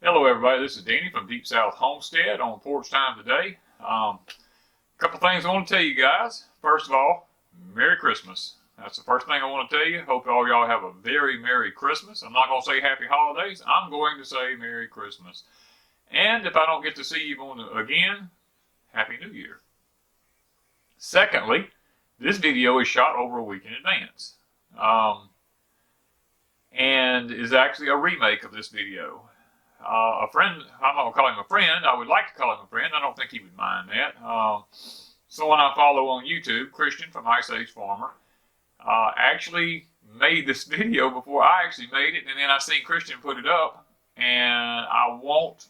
Hello everybody, this is Danny from Deep South Homestead on porch time today. A couple things I want to tell you guys. First of all, Merry Christmas. That's the first thing I want to tell you. Hope all y'all have a very Merry Christmas. I'm not going to say Happy Holidays. I'm going to say Merry Christmas. And if I don't get to see you again, Happy New Year. Secondly, this video is shot over a week in advance. And is actually a remake of this video. A friend, I'm not going to call him a friend, I would like to call him a friend, I don't think he would mind that. Someone I follow on YouTube, Christian from Ice Age Farmer, actually made this video before I actually made it, and then I seen Christian put it up, and I won't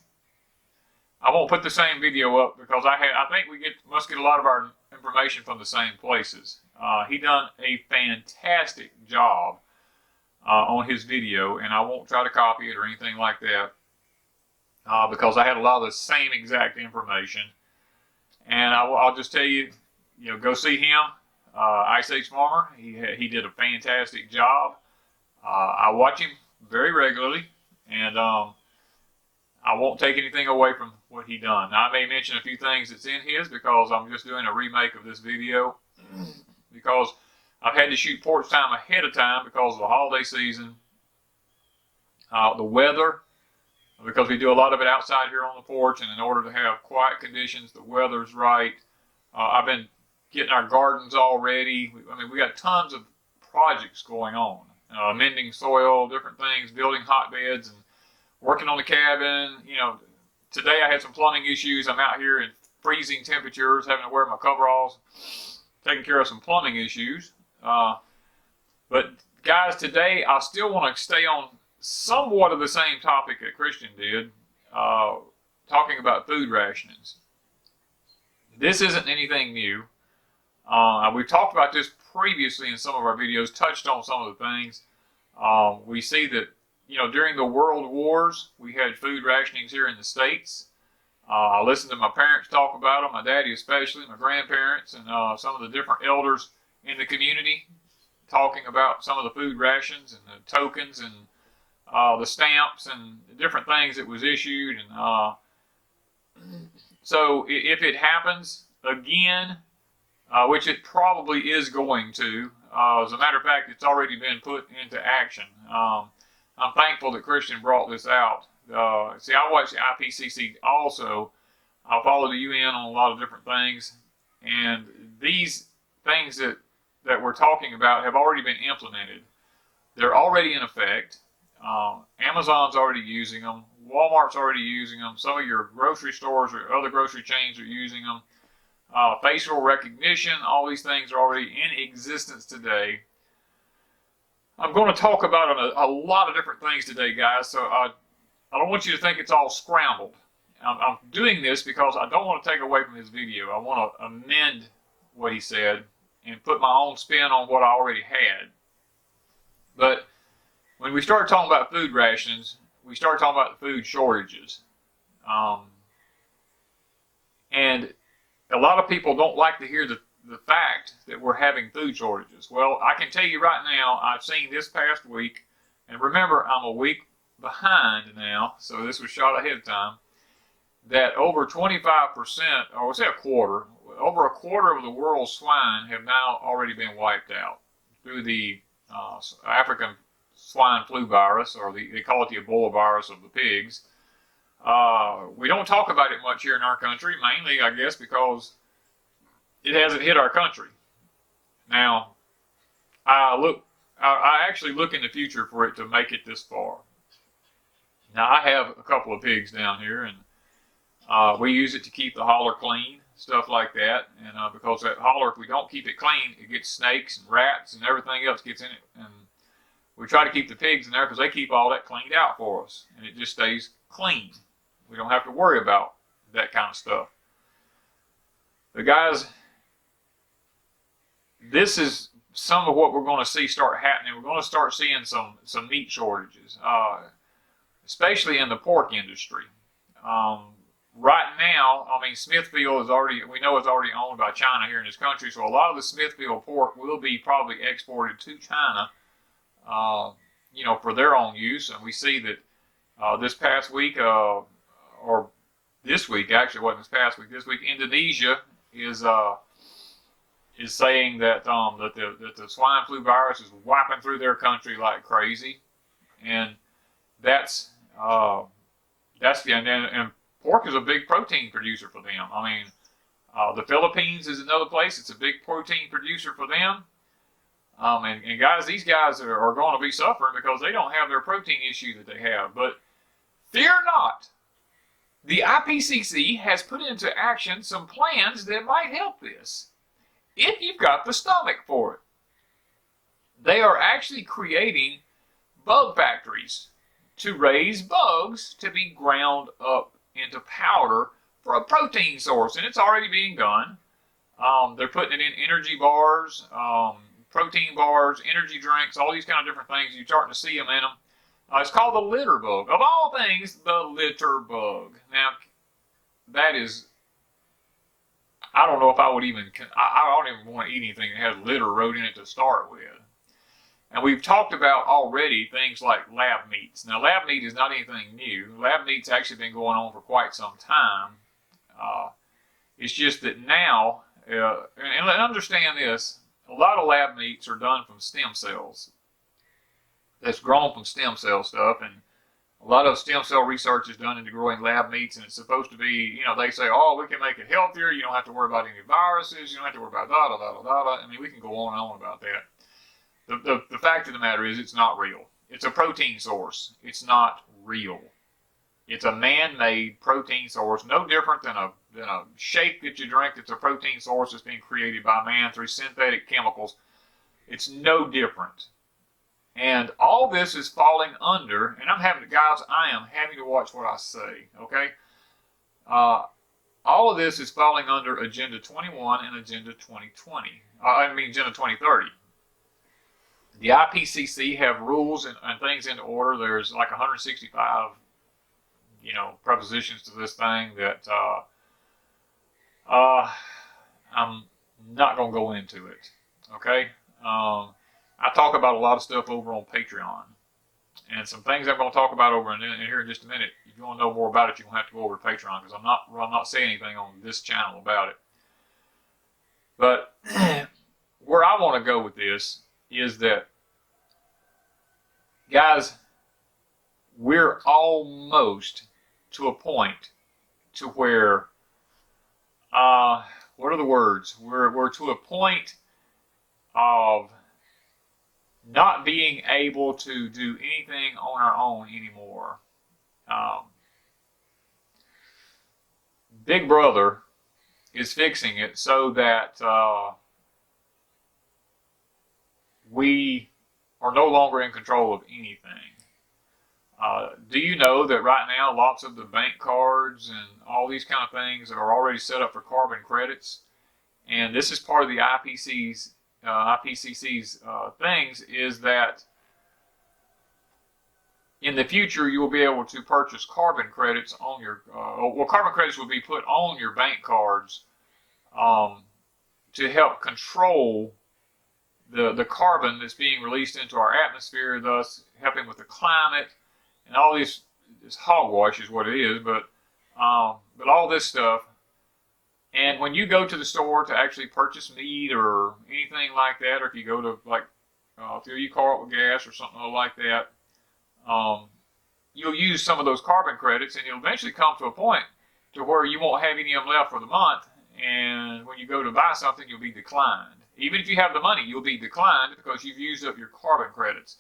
put the same video up because I think we must get a lot of our information from the same places. He done a fantastic job on his video, and I won't try to copy it or anything like that. Because I had a lot of the same exact information, and I'll just tell you, go see him, Ice Age Farmer. He did a fantastic job. I watch him very regularly, and I won't take anything away from what he done. Now, I may mention a few things that's in his because I'm just doing a remake of this video because I've had to shoot porch time ahead of time because of the holiday season, the weather. Because we do a lot of it outside here on the porch, and in order to have quiet conditions, the weather's right. I've been getting our gardens all ready. We got tons of projects going on. Mending soil, different things, building hotbeds, and working on the cabin. Today I had some plumbing issues. I'm out here in freezing temperatures, having to wear my coveralls, taking care of some plumbing issues. But guys, today I still want to stay on somewhat of the same topic that Christian did, talking about food rationings. This isn't anything new. We've talked about this previously in some of our videos, touched on some of the things. We see that, during the world wars, we had food rationings here in the States. I listened to my parents talk about them, my daddy especially, my grandparents, and some of the different elders in the community talking about some of the food rations and the tokens and the stamps and the different things that was issued. And so if it happens again, which it probably is going to, as a matter of fact, it's already been put into action. I'm thankful that Christian brought this out. See, I watch the IPCC also. I follow the UN on a lot of different things. And these things that we're talking about have already been implemented. They're already in effect. Amazon's already using them. Walmart's already using them. Some of your grocery stores or other grocery chains are using them. Facial recognition, all these things are already in existence today. I'm going to talk about a lot of different things today, guys, so I don't want you to think it's all scrambled. I'm doing this because I don't want to take away from his video. I want to amend what he said and put my own spin on what I already had. But when we start talking about food rations, we start talking about the food shortages. And a lot of people don't like to hear the fact that we're having food shortages. Well, I can tell you right now, I've seen this past week, and remember, I'm a week behind now, so this was shot ahead of time, that over 25%, or we'll say a quarter, over a quarter of the world's swine have now already been wiped out through the African swine flu virus, or they call it the Ebola virus of the pigs. We don't talk about it much here in our country, mainly, I guess, because it hasn't hit our country. Now, I actually look in the future for it to make it this far. Now, I have a couple of pigs down here, and we use it to keep the holler clean, stuff like that. And because that holler, if we don't keep it clean, it gets snakes and rats and everything else gets in it. And we try to keep the pigs in there because they keep all that cleaned out for us, and it just stays clean. We don't have to worry about that kind of stuff. But guys, this is some of what we're going to see start happening. We're going to start seeing some meat shortages, especially in the pork industry. Right now, Smithfield we know it's already owned by China here in this country, so a lot of the Smithfield pork will be probably exported to China, for their own use. And we see that This past week, or this week actually, it wasn't this past week. This week, Indonesia is saying that that the swine flu virus is wiping through their country like crazy, and that's and pork is a big protein producer for them. I mean, the Philippines is another place. It's a big protein producer for them. And guys, these guys are going to be suffering because they don't have their protein issue that they have. But fear not. The IPCC has put into action some plans that might help this, if you've got the stomach for it. They are actually creating bug factories to raise bugs to be ground up into powder for a protein source, and it's already being done. They're putting it in energy bars, protein bars, energy drinks, all these kind of different things. You're starting to see them in them. It's called the litter bug. Of all things, the litter bug. Now, that is, I don't know if I would even, I don't even want to eat anything that has litter wrote in it to start with. And we've talked about already things like lab meats. Now, lab meat is not anything new. Lab meat's actually been going on for quite some time. It's just that now, and understand this, a lot of lab meats are done from stem cells. That's grown from stem cell stuff, and a lot of stem cell research is done into growing lab meats, and it's supposed to be, they say, oh, we can make it healthier, you don't have to worry about any viruses, you don't have to worry about da-da-da-da-da. I mean, we can go on and on about that. The fact of the matter is it's not real. It's a protein source. It's not real. It's a man-made protein source, no different than a shake that you drink that's a protein source that's being created by man through synthetic chemicals. It's no different. And all this is falling under, and I am having to watch what I say, okay? All of this is falling under Agenda 21 and Agenda 2020. Agenda 2030. The IPCC have rules and things in order. There's like 165, prepositions to this thing that I'm not going to go into it, okay? I talk about a lot of stuff over on Patreon, and some things I'm going to talk about over in here in just a minute. If you want to know more about it, you're going to have to go over to Patreon, because I'm not saying anything on this channel about it. But where I want to go with this is that, guys, we're almost to a point to where, what are the words? We're to a point of not being able to do anything on our own anymore. Big Brother is fixing it so that we are no longer in control of anything. Do you know that right now lots of the bank cards and all these kind of things are already set up for carbon credits? And this is part of the IPCC's things, is that in the future you will be able to purchase carbon credits on your, carbon credits will be put on your bank cards to help control the carbon that's being released into our atmosphere, thus helping with the climate and all this hogwash is what it is, but all this stuff. And when you go to the store to actually purchase meat or anything like that, or if you go to fill your car up with gas or something like that, you'll use some of those carbon credits, and you'll eventually come to a point to where you won't have any of them left for the month, and when you go to buy something, you'll be declined. Even if you have the money, you'll be declined because you've used up your carbon credits.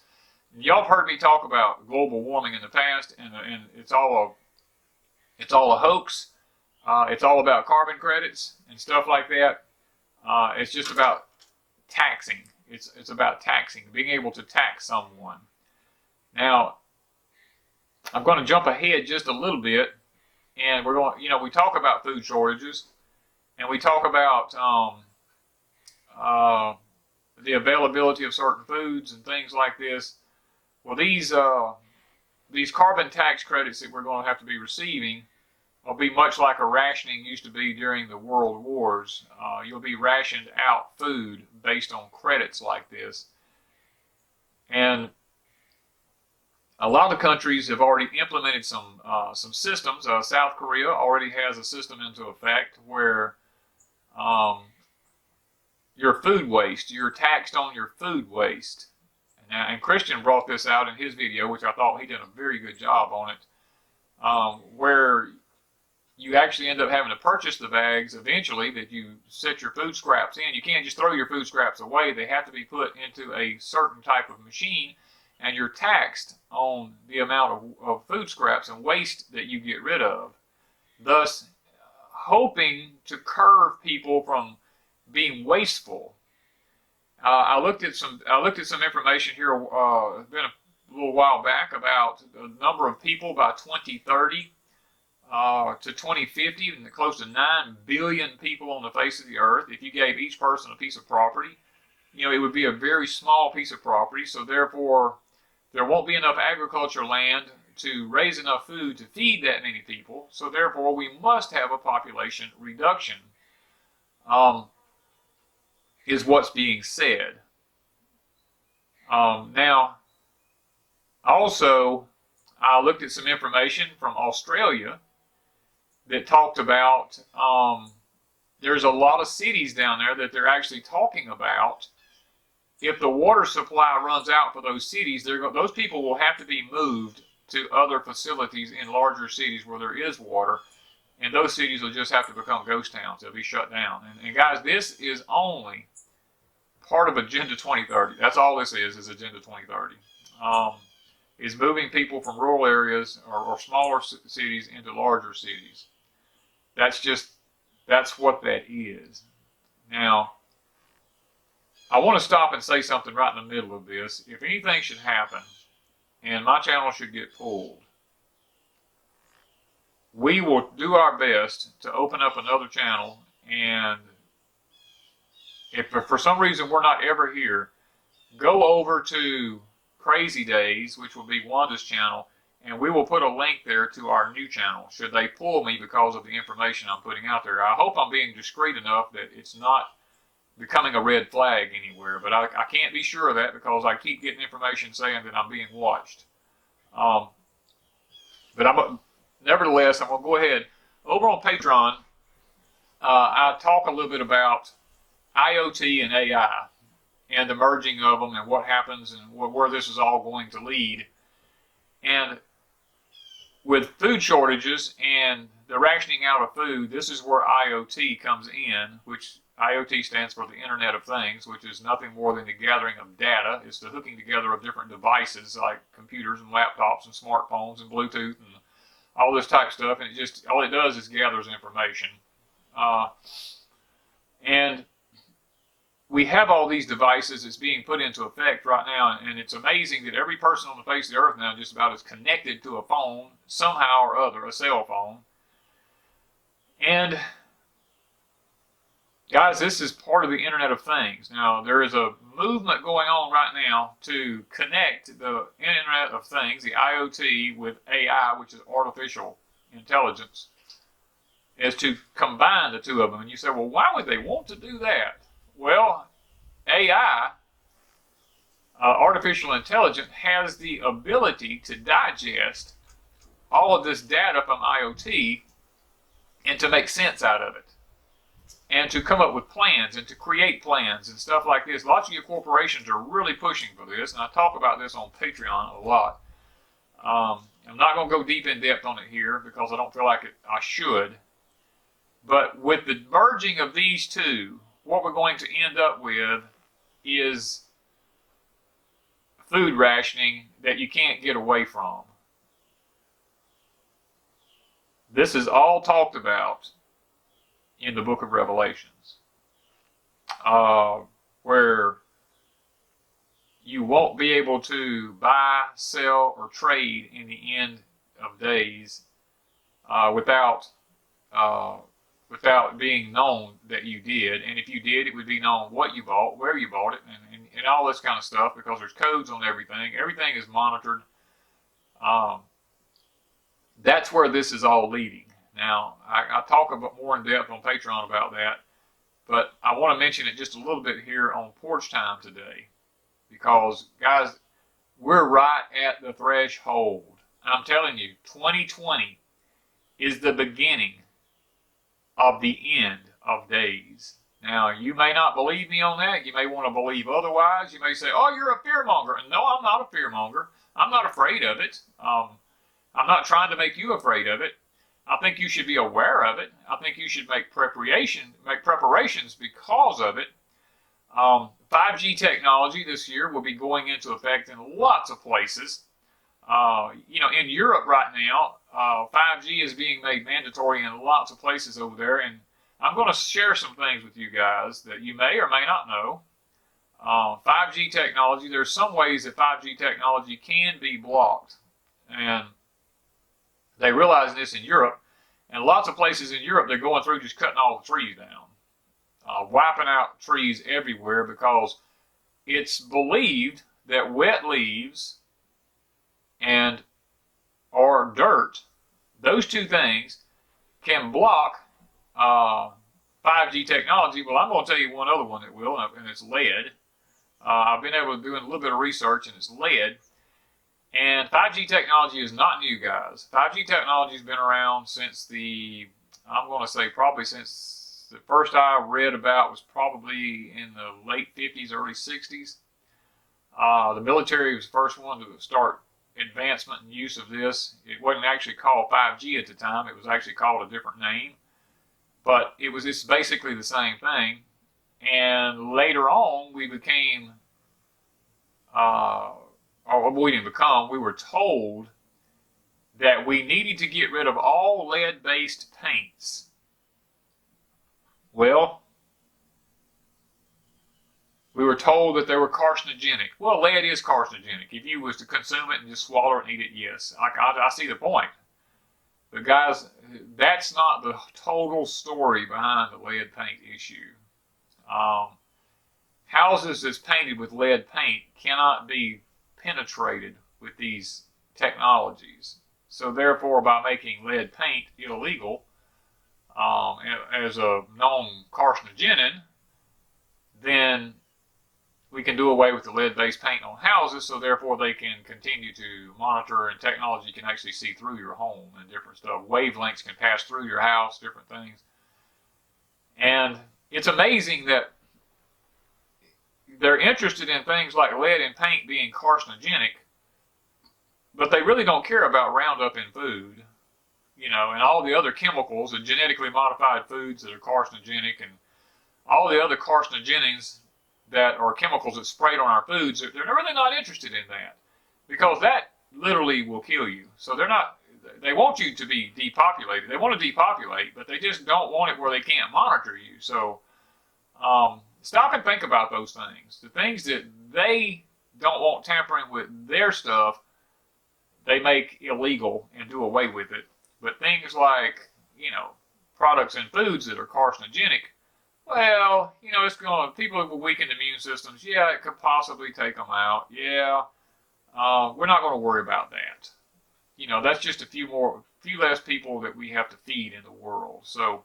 And y'all have heard me talk about global warming in the past, and it's all a hoax. It's all about carbon credits and stuff like that. It's just about taxing. It's about taxing, being able to tax someone. Now, I'm going to jump ahead just a little bit, and we're going. We talk about food shortages, and we talk about the availability of certain foods and things like this. Well, these carbon tax credits that we're going to have to be receiving will be much like a rationing used to be during the world wars. You'll be rationed out food based on credits like this. And A lot of countries have already implemented some systems. South Korea already has a system into effect where your food waste, you're taxed on your food waste. And Christian brought this out in his video, which I thought he did a very good job on it, where you actually end up having to purchase the bags eventually that you set your food scraps in. You can't just throw your food scraps away. They have to be put into a certain type of machine, and you're taxed on the amount of food scraps and waste that you get rid of, thus hoping to curb people from being wasteful. I looked at some information here. It's been a little while back about the number of people by 2030 to 2050, and close to 9 billion people on the face of the earth. If you gave each person a piece of property, it would be a very small piece of property. So therefore, there won't be enough agriculture land to raise enough food to feed that many people. So therefore, we must have a population reduction. Is what's being said. Now, also, I looked at some information from Australia that talked about there's a lot of cities down there that they're actually talking about. If the water supply runs out for those cities, those people will have to be moved to other facilities in larger cities where there is water, and those cities will just have to become ghost towns. They'll be shut down. And guys, this is only part of Agenda 2030. That's all this is Agenda 2030. Is moving people from rural areas or smaller cities into larger cities. That's what that is. Now, I want to stop and say something right in the middle of this. If anything should happen, and my channel should get pulled, we will do our best to open up another channel, and if for some reason we're not ever here, go over to Crazy Days, which will be Wanda's channel, and we will put a link there to our new channel, should they pull me because of the information I'm putting out there. I hope I'm being discreet enough that it's not becoming a red flag anywhere, but I can't be sure of that because I keep getting information saying that I'm being watched. But nevertheless, I'm going to go ahead. Over on Patreon, I talk a little bit about IOT and AI and the merging of them and what happens and where this is all going to lead. And with food shortages and the rationing out of food, this is where IoT comes in, which IoT stands for the Internet of Things, which is nothing more than the gathering of data. It's the hooking together of different devices like computers and laptops and smartphones and Bluetooth and all this type of stuff. And all it does is gathers information. And we have all these devices that's being put into effect right now, and it's amazing that every person on the face of the earth now just about is connected to a phone somehow or other, a cell phone. And guys, this is part of the Internet of Things. Now, there is a movement going on right now to connect the Internet of Things, the IoT, with AI, which is artificial intelligence, is to combine the two of them. And you say, well, why would they want to do that? Well, AI, artificial intelligence, has the ability to digest all of this data from IoT and to make sense out of it, and to come up with plans and to create plans and stuff like this. Lots of your corporations are really pushing for this, and I talk about this on Patreon a lot. I'm not going to go deep in depth on it here because I don't feel like I should. But with the merging of these two, what we're going to end up with is food rationing that you can't get away from. This is all talked about in the book of Revelations, where you won't be able to buy, sell, or trade in the end of days without being known that you did. And if you did, it would be known what you bought, where you bought it, and all this kind of stuff, because there's codes on everything. Everything is monitored. That's where this is all leading. Now, I talk about more in depth on Patreon about that, but I want to mention it just a little bit here on Porch Time today, because, guys, we're right at the threshold. I'm telling you, 2020 is the beginning of the end of days. Now, you may not believe me on that. You may want to believe otherwise. You may say, oh, you're a fearmonger. And no, I'm not a fearmonger. I'm not afraid of it. I'm not trying to make you afraid of it. I think you should be aware of it. I think you should make preparations because of it. 5G technology this year will be going into effect in lots of places. In Europe right now, 5G is being made mandatory in lots of places over there, and I'm going to share some things with you guys that you may or may not know. 5G technology, there's some ways that 5G technology can be blocked, and they realize this in Europe, and lots of places in Europe they're going through just cutting all the trees down, wiping out trees everywhere, because it's believed that wet leaves and or dirt, those two things, can block 5G technology. Well, I'm going to tell you one other one that will, and it's lead. I've been able to do a little bit of research, and it's lead. And 5G technology is not new, guys. 5G technology has been around since I'm going to say probably since the first I read about was probably in the late 50s, early 60s. The military was the first one to start advancement and use of this. It wasn't actually called 5G at the time. It was actually called a different name. But it's basically the same thing. And later on, we became, we were told that we needed to get rid of all lead-based paints. Well, we were told that they were carcinogenic. Well, lead is carcinogenic. If you was to consume it and just swallow it and eat it, yes. I see the point. But guys, that's not the total story behind the lead paint issue. Houses that's painted with lead paint cannot be penetrated with these technologies. So therefore, by making lead paint illegal as a known carcinogen, then we can do away with the lead-based paint on houses, so therefore they can continue to monitor, and technology can actually see through your home and different stuff. Wavelengths can pass through your house, different things. And it's amazing that they're interested in things like lead in paint being carcinogenic, but they really don't care about Roundup in food, and all the other chemicals and genetically modified foods that are carcinogenic, and all the other carcinogens that are chemicals that sprayed on our foods. They're really not interested in that, because that literally will kill you. So they want you to be depopulated. They want to depopulate, but they just don't want it where they can't monitor you. So stop and think about those things. The things that they don't want tampering with their stuff, they make illegal and do away with it. But things like, products and foods that are carcinogenic, well, people with weakened immune systems, yeah, it could possibly take them out. Yeah, we're not going to worry about that. That's just a few less people that we have to feed in the world. So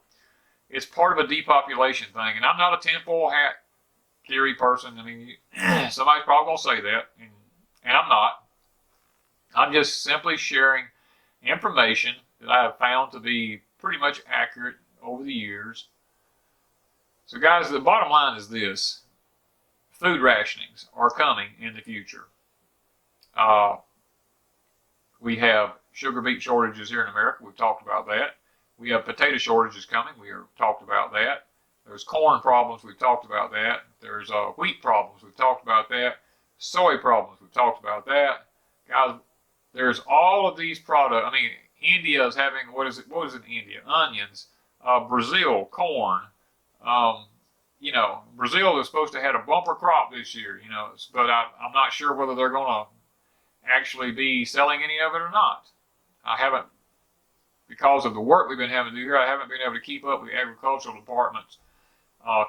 it's part of a depopulation thing. And I'm not a tinfoil hat theory person. I mean, somebody's probably going to say that, and I'm not. I'm just simply sharing information that I have found to be pretty much accurate over the years. So guys, the bottom line is this. Food rationings are coming in the future. We have sugar beet shortages here in America. We've talked about that. We have potato shortages coming. We have talked about that. There's corn problems. We've talked about that. There's wheat problems. We've talked about that. Soy problems. We've talked about that. Guys, there's all of these products. I mean, India is having, what is it in India? Onions. Brazil, corn. Brazil is supposed to have a bumper crop this year, but I'm not sure whether they're going to actually be selling any of it or not. I haven't, because of the work we've been having to do here, I haven't been able to keep up with the agricultural department's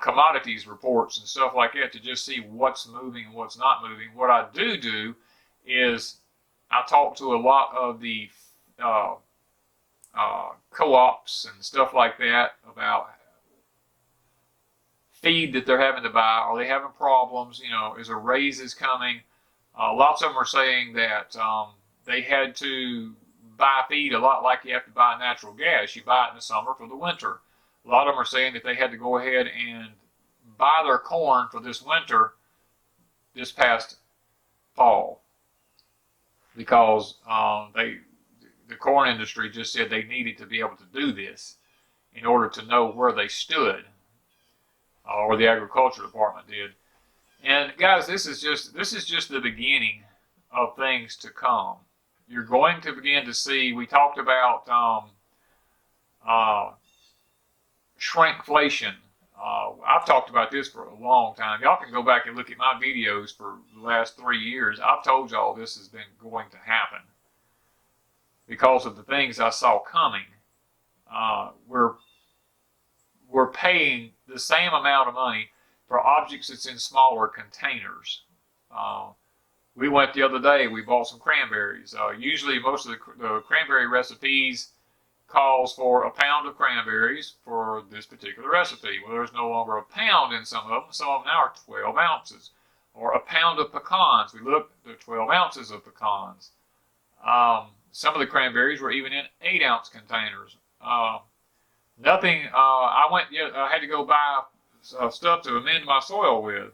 commodities reports and stuff like that to just see what's moving and what's not moving. What I do is I talk to a lot of the co-ops and stuff like that about feed that they're having to buy. Are they having problems? Is there raises coming? Lots of them are saying that they had to buy feed a lot like you have to buy natural gas. You buy it in the summer for the winter. A lot of them are saying that they had to go ahead and buy their corn for this winter this past fall because the corn industry just said they needed to be able to do this in order to know where they stood, or the agriculture department did. And guys, this is just the beginning of things to come. You're going to begin to see. We talked about shrinkflation. I've talked about this for a long time. Y'all can go back and look at my videos for the last 3 years. I've told y'all this has been going to happen because of the things I saw coming. We're paying the same amount of money for objects that's in smaller containers. We went the other day, we bought some cranberries. Usually most of the cranberry recipes calls for a pound of cranberries for this particular recipe. Well, there's no longer a pound in some of them. Some of them now are 12 ounces. Or a pound of pecans. We looked at 12 ounces of pecans. Some of the cranberries were even in 8-ounce containers. Nothing, I had to go buy stuff to amend my soil with.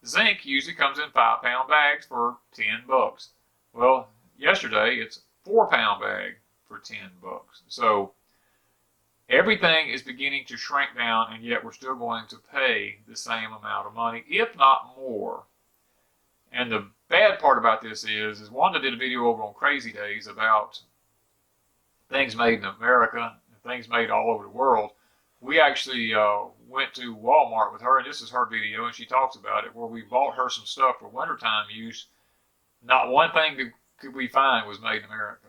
Zinc usually comes in 5-pound bags for $10. Well, yesterday it's 4-pound bag for $10. So everything is beginning to shrink down, and yet we're still going to pay the same amount of money, if not more. And the bad part about this is Wanda did a video over on Crazy Days about things made in America and things made all over the world. We actually went to Walmart with her, and this is her video, and she talks about it, where we bought her some stuff for wintertime use. Not one thing could we find was made in America.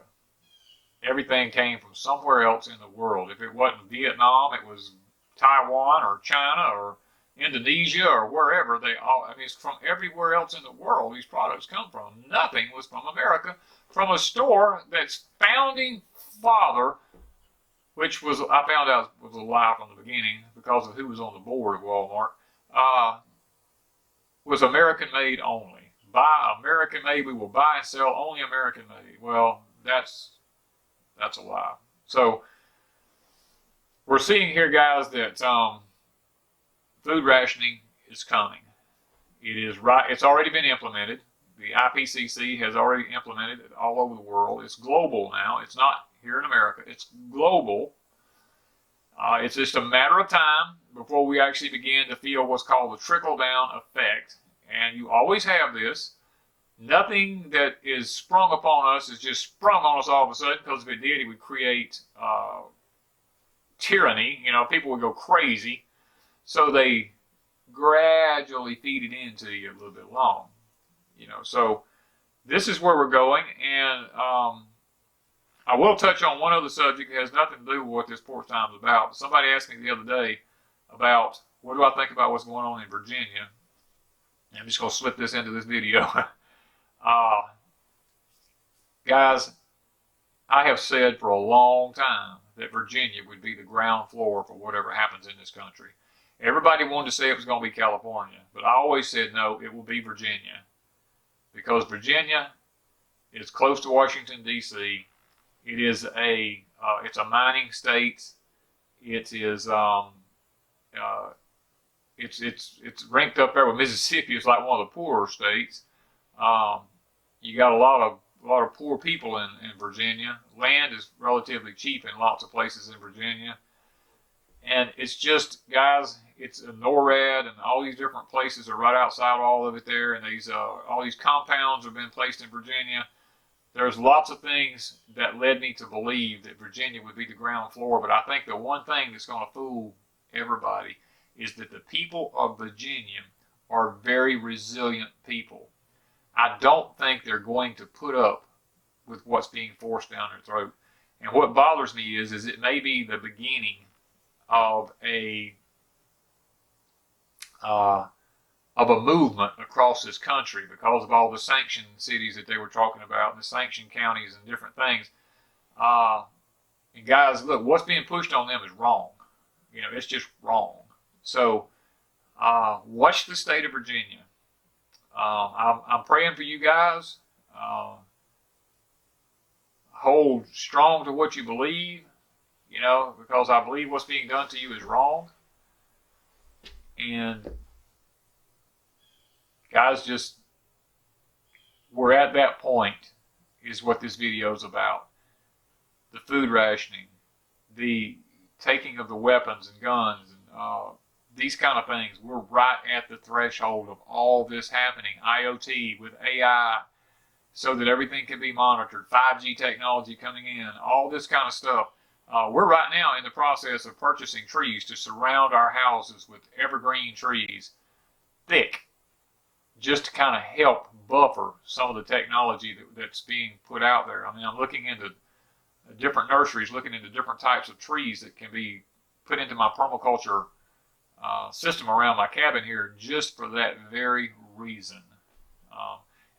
Everything came from somewhere else in the world. If it wasn't Vietnam, it was Taiwan or China or Indonesia or wherever. It's from everywhere else in the world these products come from. Nothing was from America, from a store that's founding father, which was, I found out was a lie from the beginning because of who was on the board of Walmart, was American made only. Buy American made, we will buy and sell only American made. Well, that's a lie. So we're seeing here, guys, that food rationing is coming. It's already been implemented. The IPCC has already implemented it all over the world. It's global now. It's not here in America. It's global. It's just a matter of time before we actually begin to feel what's called the trickle-down effect. And you always have this. Nothing that is sprung upon us is just sprung on us all of a sudden, because if it did, it would create tyranny. People would go crazy. So they gradually feed it into you a little bit long. So this is where we're going. And I will touch on one other subject that has nothing to do with what this porch time is about. Somebody asked me the other day about what do I think about what's going on in Virginia. I'm just going to slip this into this video. Guys, I have said for a long time that Virginia would be the ground floor for whatever happens in this country. Everybody wanted to say it was going to be California, but I always said no, it will be Virginia. Because Virginia is close to Washington, D.C. It is it's a mining state. It is it's ranked up there with Mississippi. It's like one of the poorer states. You got a lot of poor people in Virginia. Land is relatively cheap in lots of places in Virginia. And it's just, guys, it's a NORAD, and all these different places are right outside all of it there. And all these compounds have been placed in Virginia. There's lots of things that led me to believe that Virginia would be the ground floor. But I think the one thing that's going to fool everybody is that the people of Virginia are very resilient people. I don't think they're going to put up with what's being forced down their throat. And what bothers me is it may be the beginning of a movement across this country because of all the sanctioned cities that they were talking about, and the sanctioned counties and different things. And guys, look, what's being pushed on them is wrong. It's just wrong. So watch the state of Virginia. I'm praying for you guys. Hold strong to what you believe, because I believe what's being done to you is wrong. And guys, we're at that point is what this video is about. The food rationing, the taking of the weapons and guns, and these kind of things. We're right at the threshold of all this happening. IOT with AI, so that everything can be monitored. 5G technology coming in, all this kind of stuff. We're right now in the process of purchasing trees to surround our houses with evergreen trees, thick, just to kind of help buffer some of the technology that's being put out there. I mean, I'm looking into different nurseries, looking into different types of trees that can be put into my permaculture system around my cabin here, just for that very reason.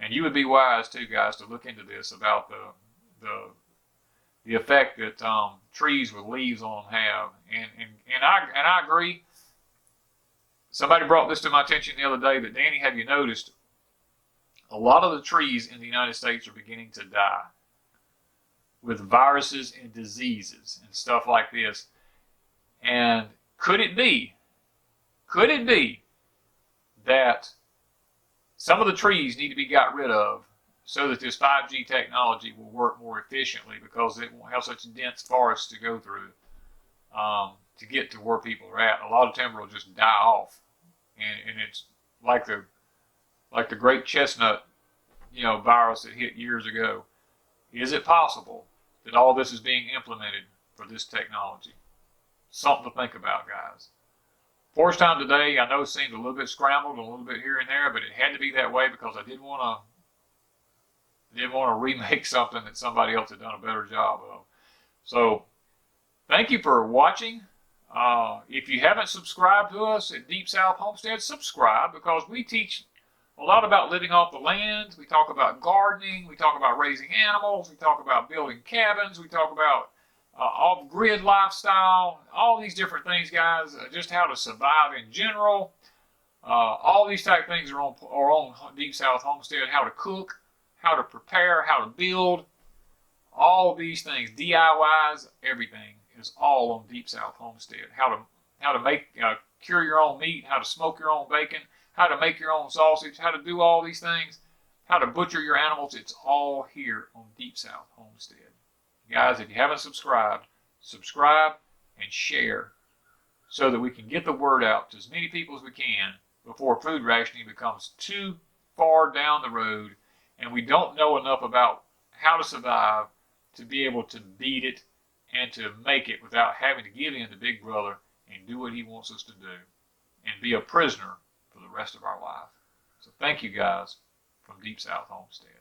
And you would be wise too, guys, to look into this about the effect that trees with leaves on them have. And I agree. Somebody brought this to my attention the other day, that Danny, have you noticed a lot of the trees in the United States are beginning to die with viruses and diseases and stuff like this? And could it be that some of the trees need to be got rid of so that this 5G technology will work more efficiently, because it won't have such dense forests to go through to get to where people are at? A lot of timber will just die off, and it's like the great chestnut, virus that hit years ago. Is it possible that all this is being implemented for this technology? Something to think about, guys. Forest time today, I know, seemed a little bit scrambled, a little bit here and there, but it had to be that way because I didn't want to remake something that somebody else had done a better job of. So, thank you for watching. If you haven't subscribed to us at Deep South Homestead, subscribe, because we teach a lot about living off the land. We talk about gardening. We talk about raising animals. We talk about building cabins. We talk about off-grid lifestyle, all these different things, guys, just how to survive in general. All these type of things are on Deep South Homestead. How to cook, how to prepare, how to build, all these things, DIYs, everything is all on Deep South Homestead. How to make, cure your own meat, how to smoke your own bacon, how to make your own sausage, how to do all these things, how to butcher your animals. It's all here on Deep South Homestead. Guys, if you haven't subscribed, subscribe and share, so that we can get the word out to as many people as we can before food rationing becomes too far down the road and we don't know enough about how to survive to be able to beat it and to make it without having to give in to Big Brother and do what he wants us to do and be a prisoner for the rest of our life. So thank you, guys, from Deep South Homestead.